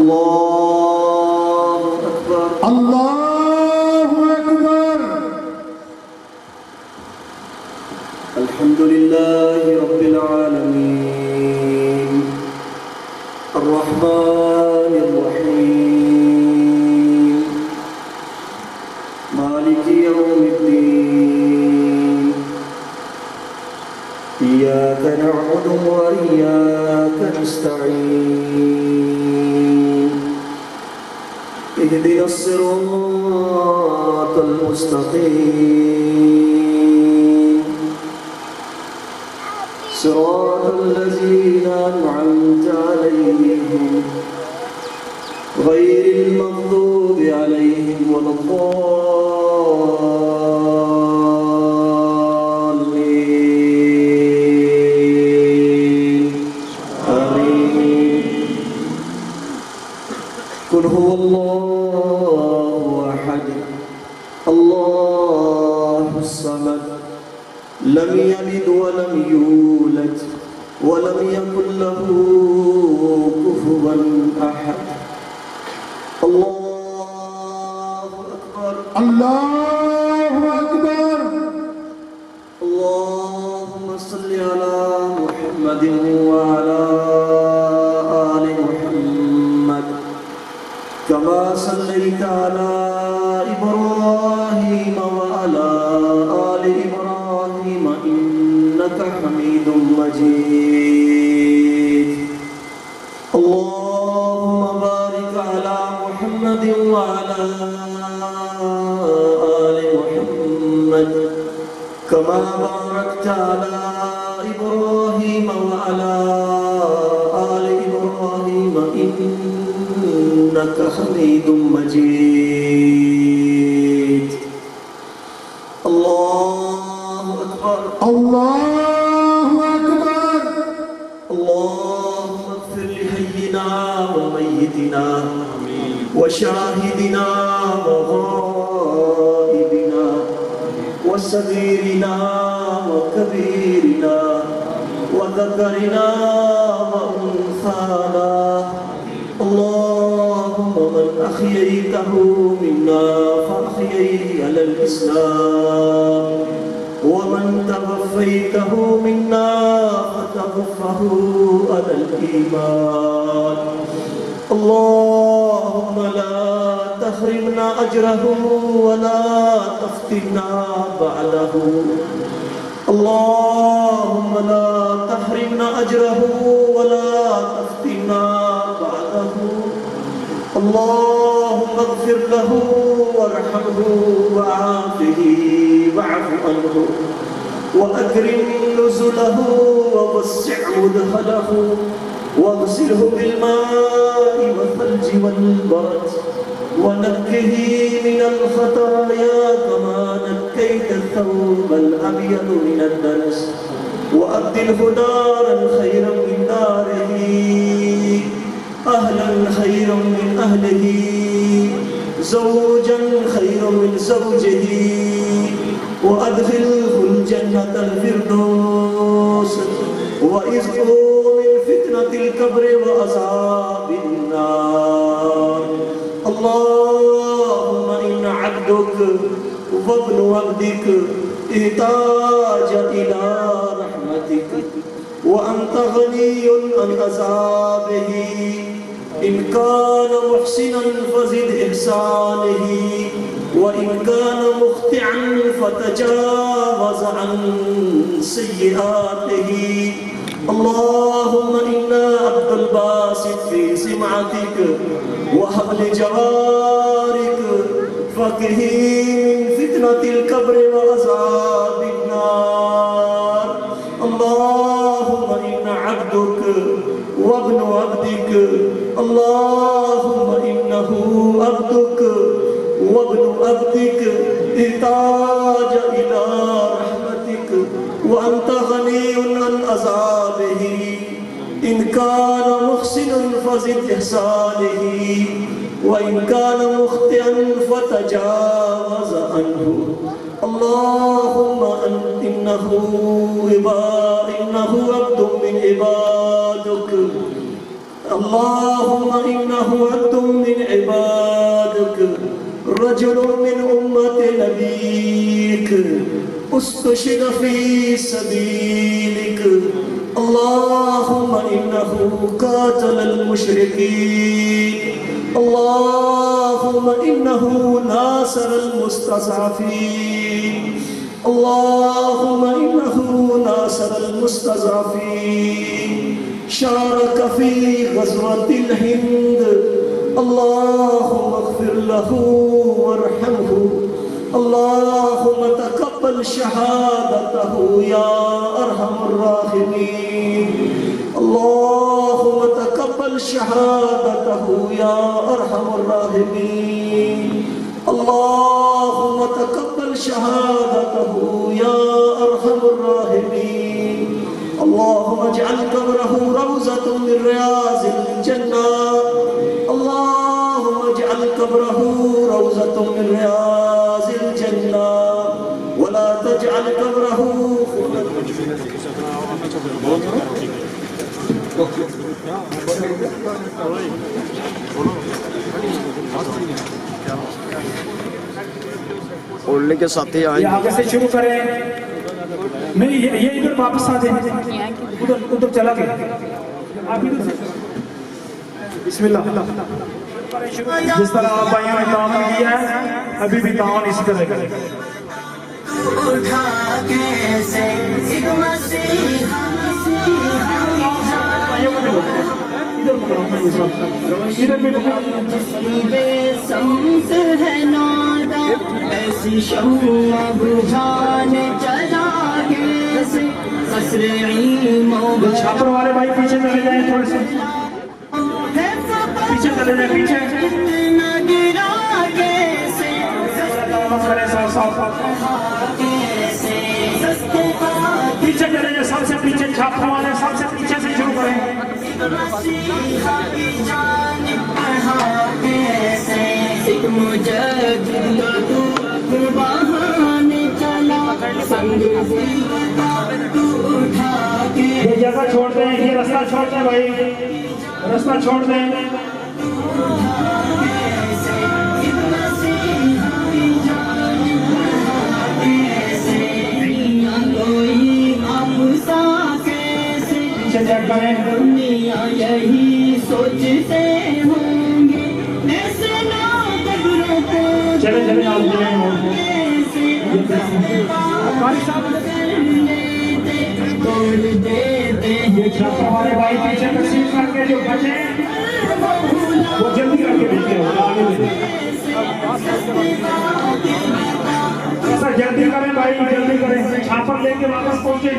الله أكبر الله أكبر. الحمد لله رب العالمين الرحمن الرحيم مالك يوم الدين إياك نعبد وإياك نستعين اهدنا الصراط المستقيم صراط الذين أنعمت عليهم غير المغضوب عليهم ولا الضالين آمين. قل هو الله أحد الله الصمد لم يلد ولم يولد ولم يكن له كفوا أحد. الله أكبر الله أكبر. اللهم صل على محمد وعلى آل محمد كما صليت على إبراهيم وعلى آل إبراهيم إنك حميد مجيد. اللهم بارك على محمد وعلى آل محمد كما باركت على إبراهيم وعلى آل إبراهيم إنك حميد مجيد. الله أكبر الله أكبر. اللهم اغفر لحينا وميتنا وشاهدنا وغائبنا وصغيرنا وكبيرنا وذكرنا وأنثانا. اللهم من أحييته منا فأحييه على الإسلام ومن توفيته منا فتوفه على الإيمان. اللهم لا تحرمنا أجره ولا تفتنا بعده. اللهم لا تحرمنا أجره ولا تفتنا بعده. اللهم اغفر له وارحمه وعافه واعف عنه وأكرم نزله ووسع مدخله واغسله بالماء والثلج والبرد ونقه من الخطايا كما نقيت الثوب الأبيض من الدنس وأبدله دارا خيرا من داره أهلا خيرا من أهله زوجا خيرا من زوجه وأدخله الجنة الفردوس وإزقه من فتنة القبر وعذاب النار. اللهم إن عبدك وابن عبدك احتاج إلى رحمتك وأنت غني عن عذابه. إن كان محسنا فزد إحسانه وإن كان مخطئا فتجاوز عن سيئاته. اللهم إنا عبد الباسط في سمعتك وحبل جوارك فقه من فتنة القبر وعذاب النار. اللهم إن عبدك وابن عبدك اللهم إنه عبدك وابن عبدك احتاج إلى رحمتك وأنت غني عن عذابه. إن كان محسنا فزد إحسانه وإن كان مخطئا فتجاوز عنه. اللهم إنه عبد من عبادك اللهم إنه عبد من عبادك رجل من أمة نبيك استشهد في سبيلك. اللهم إنه قاتل المشركين. اللهم إنه ناصر المستضعفين. اللهم إنه ناصر المستضعفين. شارك في غزوة الهند. اللهم اغفر له وارحمه. اللهم تقبل شهادته يا أرحم الراحمين. اللهم تقبل شهادته يا أرحم الراحمين. اللهم تقبل شهادته يا أرحم الراحمين. اللهم اجعل قبره روضة من رياض الجنة. اللهم اجعل قبره روضة من رياض الجنة ولا تجعل قبره उड़ने के साथी आए। ये आगे से शुरू करें। नहीं ये इधर वापस आ जाए, उधर उधर चला गया। आप इधर से बिस्मिल्लाह। जिस तरह आप भाइयों ने तावन किया है अभी भी तावन इसी तरह करें। इधर भी ऐसी शम्मा बुझाने चला कैसे छात्र वाले भाई पीछे चले जाए, थोड़े से पीछे चले जाए, पीछे पीछे चले जाए, सबसे पीछे छात्र वाले सबसे पीछे से शुरू करें। ये जगह छोड़ दें, ये रास्ता छोड़ दें भाई, रास्ता छोड़ दें। पीछे चेक करें। यही सोचते होंगे चले चले आप ये छात्र हमारे भाई पीछे तकसीम करके जो बचे वो जल्दी करके भेजते हो आगे ऐसा जल्दी करें भाई, जल्दी करें। छापर लेके वापस पहुंचे।